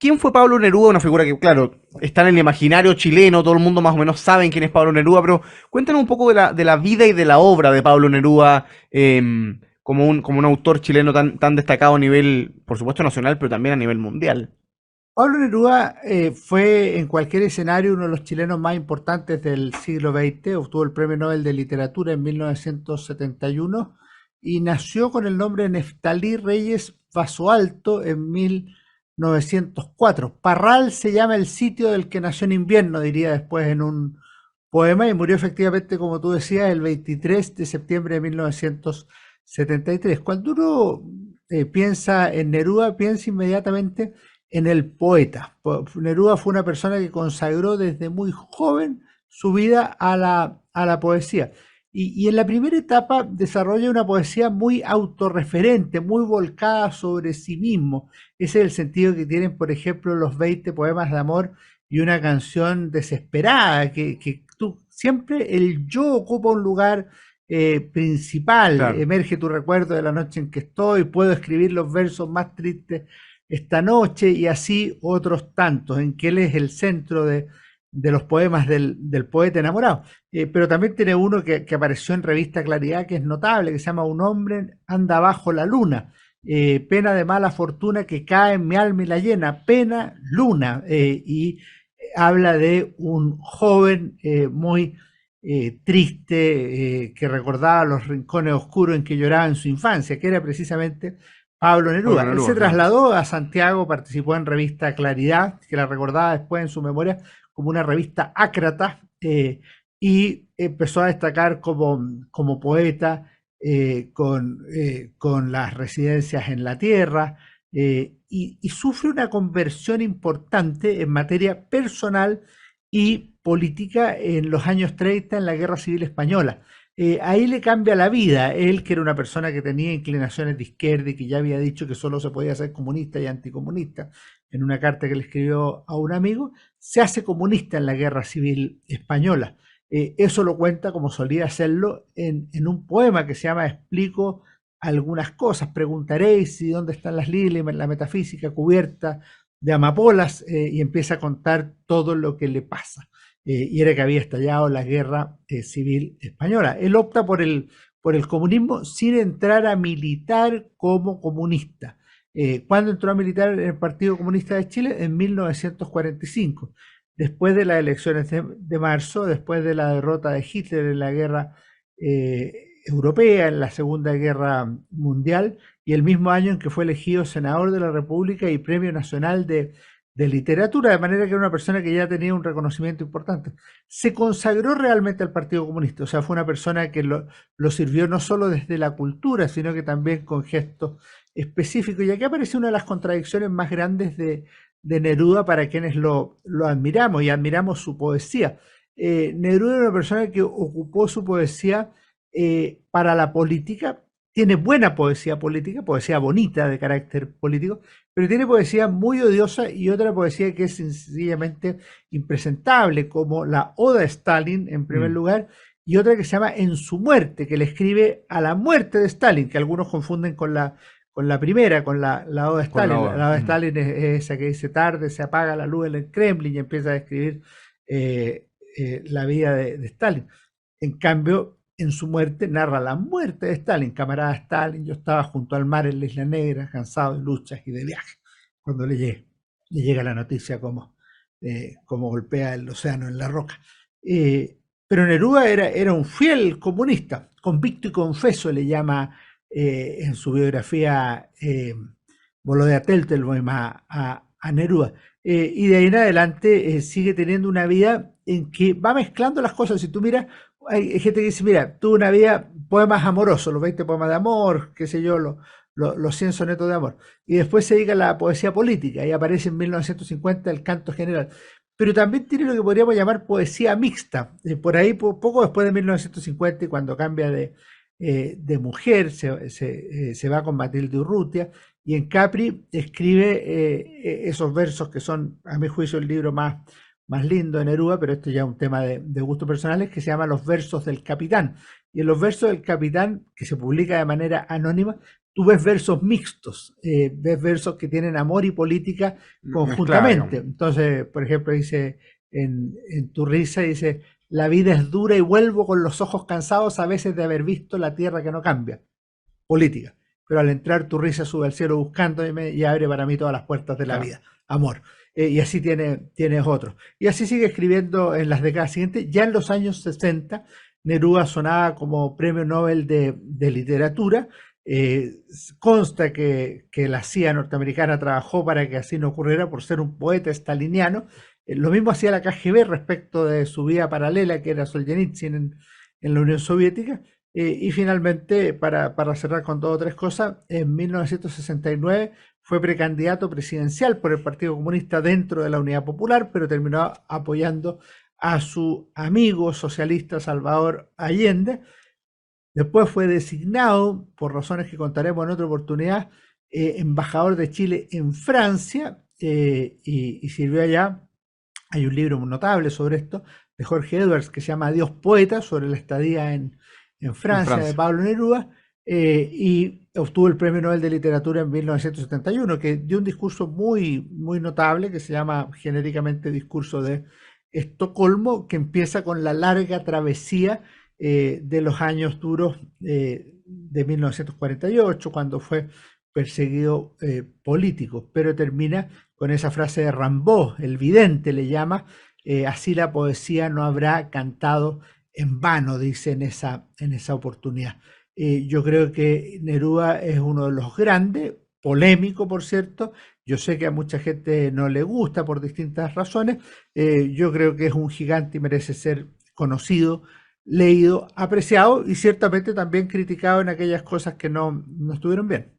¿Quién fue Pablo Neruda? Una figura que, claro, está en el imaginario chileno, todo el mundo más o menos sabe quién es Pablo Neruda, pero cuéntanos un poco de la vida y de la obra de Pablo Neruda como un autor chileno tan destacado a nivel, por supuesto, nacional, pero también a nivel mundial. Pablo Neruda fue en cualquier escenario uno de los chilenos más importantes del siglo XX, obtuvo el Premio Nobel de Literatura en 1971 y nació con el nombre Neftalí Reyes Basoalto en 1904. Parral se llama el sitio del que nació en invierno, diría después en un poema, y murió efectivamente, como tú decías, el 23 de septiembre de 1973. Cuando uno piensa en Neruda, piensa inmediatamente en el poeta. Neruda fue una persona que consagró desde muy joven su vida a la poesía. Y en la primera etapa desarrolla una poesía muy autorreferente, muy volcada sobre sí mismo. Ese es el sentido que tienen, por ejemplo, los 20 poemas de amor y una canción desesperada, que tú, siempre el yo ocupa un lugar principal. Claro. Emerge tu recuerdo de la noche en que estoy, puedo escribir los versos más tristes esta noche y así otros tantos, en que él es el centro de los poemas del poeta enamorado. Pero también tiene uno que apareció en revista Claridad, que es notable, que se llama Un hombre anda bajo la luna. Pena de mala fortuna que cae en mi alma y la llena, pena, luna, y habla de un joven muy triste, que recordaba los rincones oscuros en que lloraba en su infancia, que era precisamente Pablo Pablo Neruda. Él se Neruda, claro. trasladó a Santiago, participó en revista Claridad, que la recordaba después en su memoria como una revista ácrata, y empezó a destacar como poeta con las residencias en la tierra, y sufre una conversión importante en materia personal y política en los años 30 en la Guerra Civil Española. Ahí le cambia la vida. Él, que era una persona que tenía inclinaciones de izquierda y que ya había dicho que solo se podía ser comunista y anticomunista, en una carta que le escribió a un amigo, se hace comunista en la Guerra Civil Española. Eso lo cuenta, como solía hacerlo, en un poema que se llama Explico algunas cosas. Preguntaréis si dónde están las lilas, la metafísica cubierta de amapolas, y empieza a contar todo lo que le pasa. Y era que había estallado la guerra civil española. Él opta por el comunismo sin entrar a militar como comunista. ¿Cuándo entró a militar en el Partido Comunista de Chile? En 1945, después de las elecciones de marzo, después de la derrota de Hitler en la guerra europea, en la Segunda Guerra Mundial, y el mismo año en que fue elegido senador de la República y Premio Nacional de Literatura, de manera que era una persona que ya tenía un reconocimiento importante. Se consagró realmente al Partido Comunista, o sea, fue una persona que lo sirvió no solo desde la cultura, sino que también con gestos específicos. Y aquí aparece una de las contradicciones más grandes de Neruda para quienes lo admiramos y admiramos su poesía. Neruda era una persona que ocupó su poesía para la política, tiene buena poesía política, poesía bonita de carácter político, pero tiene poesía muy odiosa y otra poesía que es sencillamente impresentable, como la Oda a Stalin, en primer Mm. lugar, y otra que se llama En su muerte, que le escribe a la muerte de Stalin, que algunos confunden con la primera, con la Oda a Con la Stalin. La obra. Oda a Mm. Stalin es esa que dice tarde se apaga la luz en el Kremlin y empieza a describir la vida de Stalin. En cambio, en su muerte narra la muerte de Stalin. Camarada Stalin, yo estaba junto al mar en la Isla Negra, cansado de luchas y de viajes, cuando le llega la noticia como golpea el océano en la roca. Pero Neruda era un fiel comunista, convicto y confeso le llama en su biografía Volodya Teltelboim a Neruda. Y de ahí en adelante sigue teniendo una vida en que va mezclando las cosas. Si tú miras, hay gente que dice, mira, tuvo una vida, poemas amorosos, los 20 poemas de amor, qué sé yo, los 100 sonetos de amor. Y después se dedica a la poesía política y aparece en 1950 el canto general. Pero también tiene lo que podríamos llamar poesía mixta. Por ahí, poco después de 1950, y cuando cambia de mujer, se va con Matilde Urrutia, y en Capri escribe esos versos que son, a mi juicio, el libro más lindo de Neruda, pero esto ya es un tema de gustos personales, que se llama Los versos del capitán. Y en los versos del capitán, que se publica de manera anónima, tú ves versos mixtos, ves versos que tienen amor y política Mezclada, conjuntamente. digamos. Entonces, por ejemplo, dice en Tu risa, dice, la vida es dura y vuelvo con los ojos cansados a veces de haber visto la tierra que no cambia. Política. Pero al entrar tu risa sube al cielo buscándome y abre para mí todas las puertas de la Claro. vida. Amor. Y así tienes otro. Y así sigue escribiendo en las décadas siguientes. Ya en los años 60, Neruda sonaba como premio Nobel de literatura. Consta que la CIA norteamericana trabajó para que así no ocurriera por ser un poeta staliniano. Lo mismo hacía la KGB respecto de su vida paralela, que era Solzhenitsyn en la Unión Soviética. Y finalmente, para cerrar con dos o tres cosas, en 1969 fue precandidato presidencial por el Partido Comunista dentro de la Unidad Popular, pero terminó apoyando a su amigo socialista Salvador Allende. Después fue designado, por razones que contaremos en otra oportunidad, embajador de Chile en Francia, y sirvió allá. Hay un libro notable sobre esto de Jorge Edwards que se llama Adiós Poeta, sobre la estadía en En Francia de Francia. Pablo Neruda, y obtuvo el Premio Nobel de Literatura en 1971, que dio un discurso muy notable que se llama genéricamente Discurso de Estocolmo, que empieza con la larga travesía de los años duros de 1948, cuando fue perseguido político, pero termina con esa frase de Rimbaud, el vidente le llama, así la poesía no habrá cantado en vano, dice en esa oportunidad. Yo creo que Neruda es uno de los grandes, polémico por cierto, yo sé que a mucha gente no le gusta por distintas razones, yo creo que es un gigante y merece ser conocido, leído, apreciado y ciertamente también criticado en aquellas cosas que no estuvieron bien.